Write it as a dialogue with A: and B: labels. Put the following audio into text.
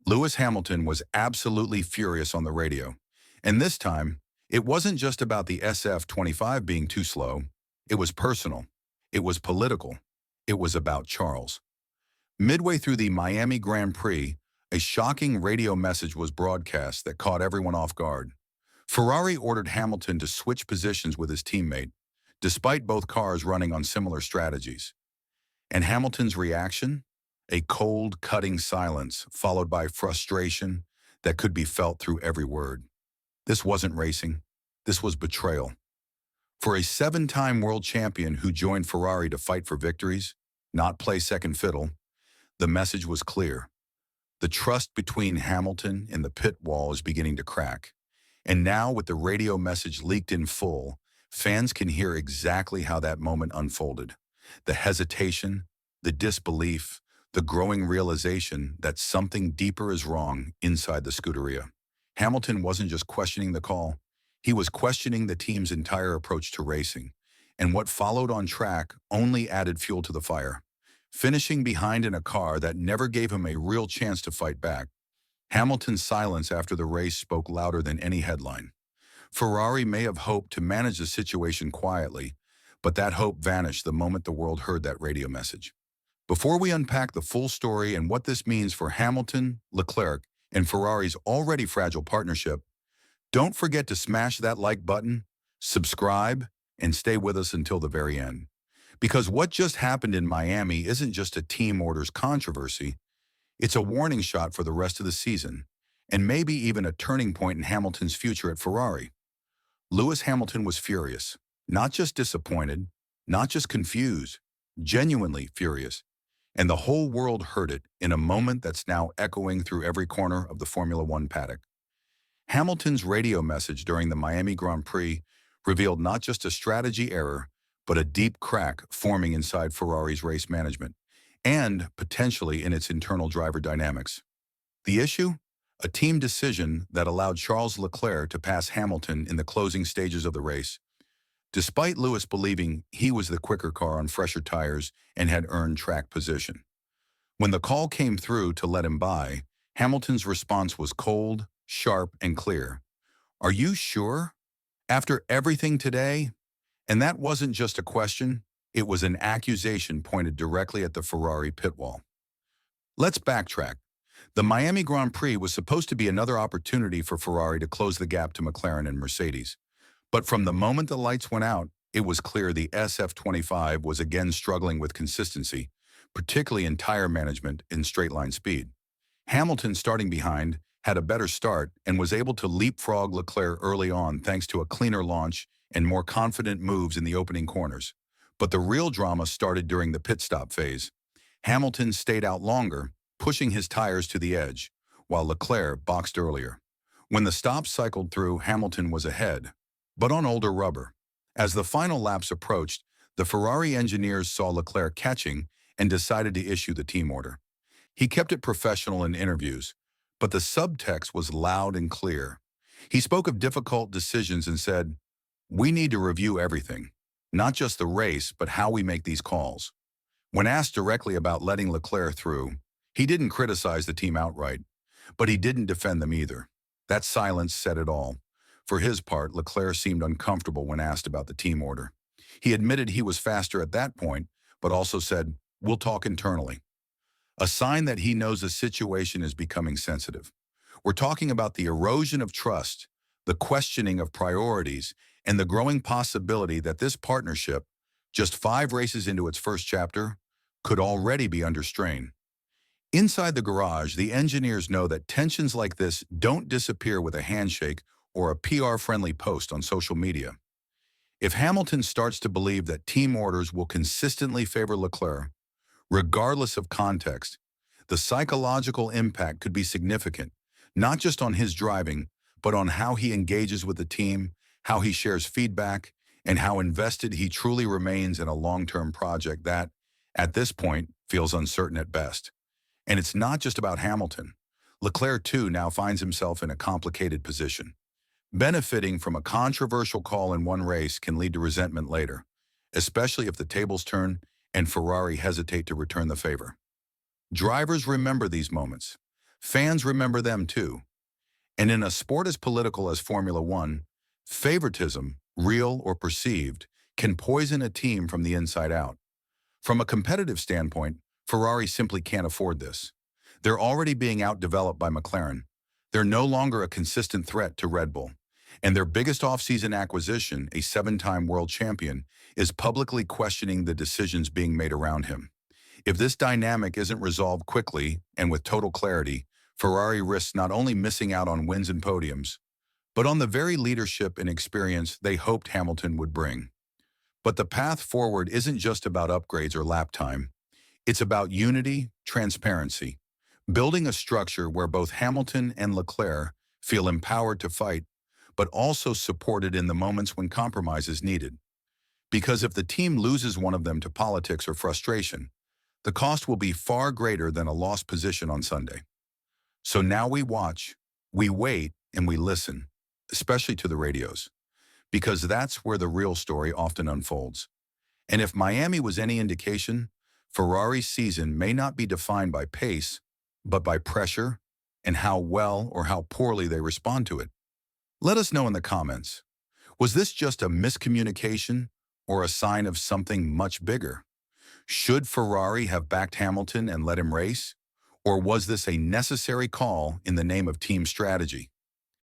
A: Lewis Hamilton was absolutely furious on the radio. And this time, it wasn't just about the SF-25 being too slow. It was personal. It was political. It was about Charles. Midway through the Miami Grand Prix, a shocking radio message was broadcast that caught everyone off guard. Ferrari ordered Hamilton to switch positions with his teammate, despite both cars running on similar strategies. And Hamilton's reaction? A cold, cutting silence, followed by frustration that could be felt through every word. This wasn't racing. This was betrayal. For a seven-time world champion who joined Ferrari to fight for victories, not play second fiddle, the message was clear. The trust between Hamilton and the pit wall is beginning to crack. And now, with the radio message leaked in full, fans can hear exactly how that moment unfolded. The hesitation, the disbelief, the growing realization that something deeper is wrong inside the Scuderia. Hamilton wasn't just questioning the call, he was questioning the team's entire approach to racing, and what followed on track only added fuel to the fire. Finishing behind in a car that never gave him a real chance to fight back, Hamilton's silence after the race spoke louder than any headline. Ferrari may have hoped to manage the situation quietly, but that hope vanished the moment the world heard that radio message. Before we unpack the full story and what this means for Hamilton, Leclerc, and Ferrari's already fragile partnership, don't forget to smash that like button, subscribe, and stay with us until the very end. Because what just happened in Miami isn't just a team orders controversy, it's a warning shot for the rest of the season, and maybe even a turning point in Hamilton's future at Ferrari. Lewis Hamilton was furious, not just disappointed, not just confused, genuinely furious. And the whole world heard it in a moment that's now echoing through every corner of the Formula One paddock. Hamilton's radio message during the Miami Grand Prix revealed not just a strategy error, but a deep crack forming inside Ferrari's race management, and potentially in its internal driver dynamics. The issue? A team decision that allowed Charles Leclerc to pass Hamilton in the closing stages of the race, despite Lewis believing he was the quicker car on fresher tires and had earned track position. When the call came through to let him by, Hamilton's response was cold, sharp, and clear. "Are you sure? After everything today?" And that wasn't just a question, it was an accusation pointed directly at the Ferrari pit wall. Let's backtrack. The Miami Grand Prix was supposed to be another opportunity for Ferrari to close the gap to McLaren and Mercedes. But from the moment the lights went out, it was clear the SF-25 was again struggling with consistency, particularly in tire management and straight-line speed. Hamilton, starting behind, had a better start and was able to leapfrog Leclerc early on thanks to a cleaner launch and more confident moves in the opening corners. But the real drama started during the pit stop phase. Hamilton stayed out longer, pushing his tires to the edge, while Leclerc boxed earlier. When the stops cycled through, Hamilton was ahead, but on older rubber. As the final laps approached, the Ferrari engineers saw Leclerc catching and decided to issue the team order. He kept it professional in interviews, but the subtext was loud and clear. He spoke of difficult decisions and said, "We need to review everything, not just the race, but how we make these calls." When asked directly about letting Leclerc through, he didn't criticize the team outright, but he didn't defend them either. That silence said it all. For his part, Leclerc seemed uncomfortable when asked about the team order. He admitted he was faster at that point, but also said, "We'll talk internally." A sign that he knows the situation is becoming sensitive. We're talking about the erosion of trust, the questioning of priorities, and the growing possibility that this partnership, just 5 races into its first chapter, could already be under strain. Inside the garage, the engineers know that tensions like this don't disappear with a handshake or a PR-friendly post on social media. If Hamilton starts to believe that team orders will consistently favor Leclerc, regardless of context, the psychological impact could be significant, not just on his driving, but on how he engages with the team, how he shares feedback, and how invested he truly remains in a long-term project that, at this point, feels uncertain at best. And it's not just about Hamilton. Leclerc, too, now finds himself in a complicated position. Benefiting from a controversial call in one race can lead to resentment later, especially if the tables turn and Ferrari hesitate to return the favor. Drivers remember these moments. Fans remember them too. And in a sport as political as Formula One, favoritism, real or perceived, can poison a team from the inside out. From a competitive standpoint, Ferrari simply can't afford this. They're already being outdeveloped by McLaren. They're no longer a consistent threat to Red Bull. And their biggest off-season acquisition, a seven-time world champion, is publicly questioning the decisions being made around him. If this dynamic isn't resolved quickly and with total clarity, Ferrari risks not only missing out on wins and podiums, but on the very leadership and experience they hoped Hamilton would bring. But the path forward isn't just about upgrades or lap time. It's about unity, transparency, building a structure where both Hamilton and Leclerc feel empowered to fight, but also supported in the moments when compromise is needed. Because if the team loses one of them to politics or frustration, the cost will be far greater than a lost position on Sunday. So now we watch, we wait, and we listen, especially to the radios, because that's where the real story often unfolds. And if Miami was any indication, Ferrari's season may not be defined by pace, but by pressure and how well or how poorly they respond to it. Let us know in the comments. Was this just a miscommunication or a sign of something much bigger? Should Ferrari have backed Hamilton and let him race? Or was this a necessary call in the name of team strategy?